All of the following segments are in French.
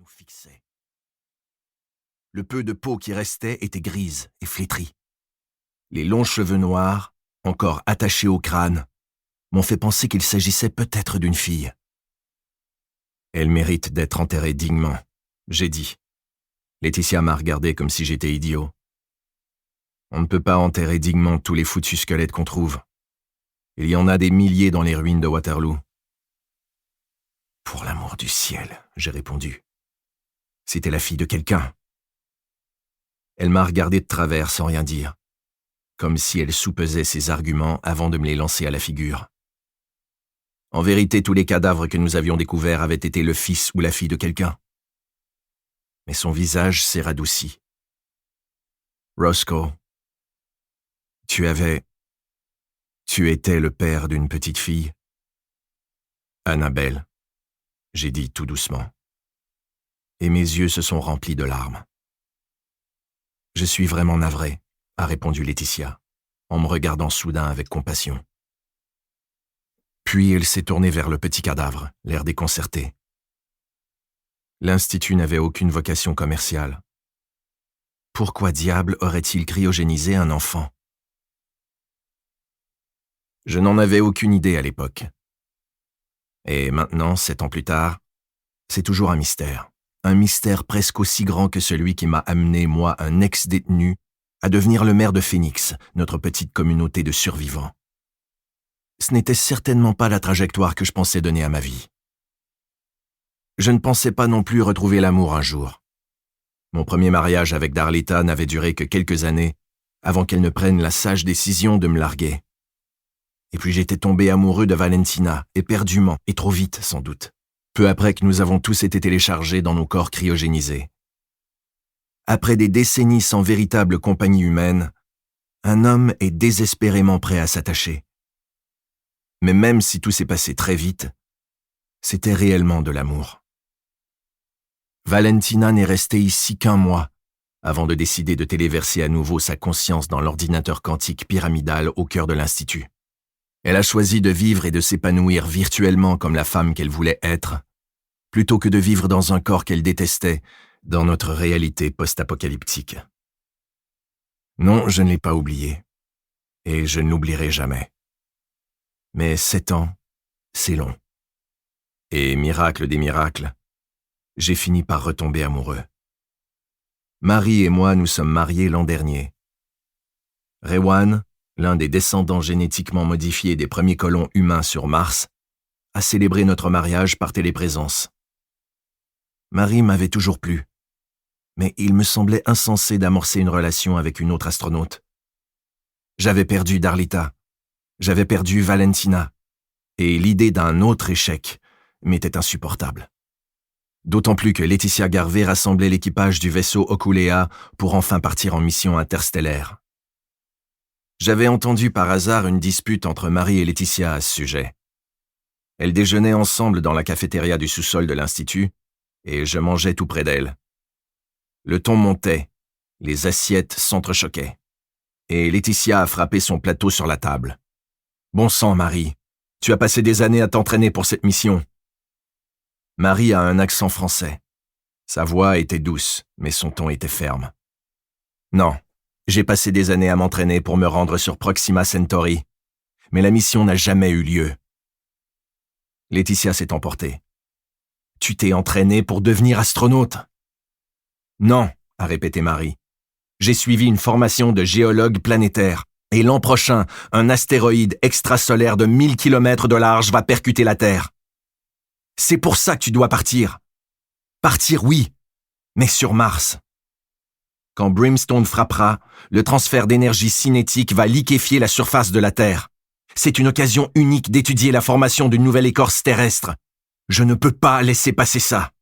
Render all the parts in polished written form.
nous fixait. Le peu de peau qui restait était grise et flétrie. Les longs cheveux noirs, encore attachés au crâne, m'ont fait penser qu'il s'agissait peut-être d'une fille. Elle mérite d'être enterrée dignement, j'ai dit. Laetitia m'a regardé comme si j'étais idiot. On ne peut pas enterrer dignement tous les foutus squelettes qu'on trouve. Il y en a des milliers dans les ruines de Waterloo. Pour l'amour du ciel, j'ai répondu. C'était la fille de quelqu'un. Elle m'a regardé de travers sans rien dire, comme si elle soupesait ses arguments avant de me les lancer à la figure. En vérité, tous les cadavres que nous avions découverts avaient été le fils ou la fille de quelqu'un. Mais son visage s'est radouci. Roscoe, tu étais le père d'une petite fille. Annabelle, j'ai dit tout doucement. Et mes yeux se sont remplis de larmes. Je suis vraiment navré, a répondu Laetitia, en me regardant soudain avec compassion. Puis elle s'est tournée vers le petit cadavre, l'air déconcerté. L'Institut n'avait aucune vocation commerciale. Pourquoi diable aurait-il cryogénisé un enfant? Je n'en avais aucune idée à l'époque. Et maintenant, 7 ans plus tard, c'est toujours un mystère presque aussi grand que celui qui m'a amené, moi, un ex-détenu, à devenir le maire de Phoenix, notre petite communauté de survivants. Ce n'était certainement pas la trajectoire que je pensais donner à ma vie. Je ne pensais pas non plus retrouver l'amour un jour. Mon premier mariage avec Darlita n'avait duré que quelques années avant qu'elle ne prenne la sage décision de me larguer. Et puis j'étais tombé amoureux de Valentina, éperdument, et trop vite sans doute, peu après que nous avons tous été téléchargés dans nos corps cryogénisés. Après des décennies sans véritable compagnie humaine, un homme est désespérément prêt à s'attacher. Mais même si tout s'est passé très vite, c'était réellement de l'amour. Valentina n'est restée ici qu'1 mois avant de décider de téléverser à nouveau sa conscience dans l'ordinateur quantique pyramidal au cœur de l'Institut. Elle a choisi de vivre et de s'épanouir virtuellement comme la femme qu'elle voulait être, plutôt que de vivre dans un corps qu'elle détestait, dans notre réalité post-apocalyptique. Non, je ne l'ai pas oublié, et je ne l'oublierai jamais. Mais 7 ans, c'est long. Et miracle des miracles, j'ai fini par retomber amoureux. Marie et moi nous sommes mariés l'an dernier. Rewan, l'un des descendants génétiquement modifiés des premiers colons humains sur Mars, a célébré notre mariage par téléprésence. Marie m'avait toujours plu, mais il me semblait insensé d'amorcer une relation avec une autre astronaute. J'avais perdu Darlita, j'avais perdu Valentina, et l'idée d'un autre échec m'était insupportable. D'autant plus que Laetitia Garvey rassemblait l'équipage du vaisseau Okulea pour enfin partir en mission interstellaire. J'avais entendu par hasard une dispute entre Marie et Laetitia à ce sujet. Elles déjeunaient ensemble dans la cafétéria du sous-sol de l'Institut, et je mangeais tout près d'elles. Le ton montait, les assiettes s'entrechoquaient, et Laetitia a frappé son plateau sur la table. « Bon sang, Marie, tu as passé des années à t'entraîner pour cette mission. » Marie a un accent français. Sa voix était douce, mais son ton était ferme. « Non, j'ai passé des années à m'entraîner pour me rendre sur Proxima Centauri, mais la mission n'a jamais eu lieu. » Laetitia s'est emportée. « Tu t'es entraîné pour devenir astronaute ?» ?»« Non, » a répété Marie. « J'ai suivi une formation de géologue planétaire, et l'an prochain, un astéroïde extrasolaire de 1000 km de large va percuter la Terre. C'est pour ça que tu dois partir. Partir, oui, mais sur Mars. Quand Brimstone frappera, le transfert d'énergie cinétique va liquéfier la surface de la Terre. C'est une occasion unique d'étudier la formation d'une nouvelle écorce terrestre. Je ne peux pas laisser passer ça. »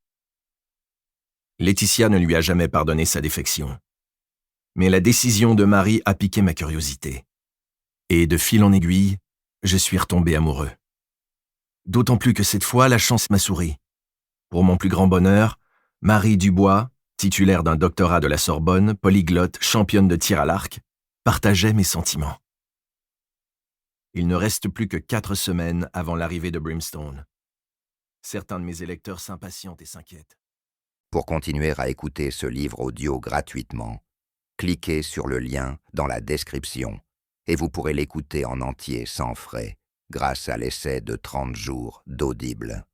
Laetitia ne lui a jamais pardonné sa défection. Mais la décision de Marie a piqué ma curiosité. Et de fil en aiguille, je suis retombé amoureux. D'autant plus que cette fois, la chance m'a souri. Pour mon plus grand bonheur, Marie Dubois, titulaire d'un doctorat de la Sorbonne, polyglotte, championne de tir à l'arc, partageait mes sentiments. Il ne reste plus que 4 semaines avant l'arrivée de Brimstone. Certains de mes électeurs s'impatientent et s'inquiètent. Pour continuer à écouter ce livre audio gratuitement, cliquez sur le lien dans la description et vous pourrez l'écouter en entier sans frais grâce à l'essai de 30 jours d'Audible.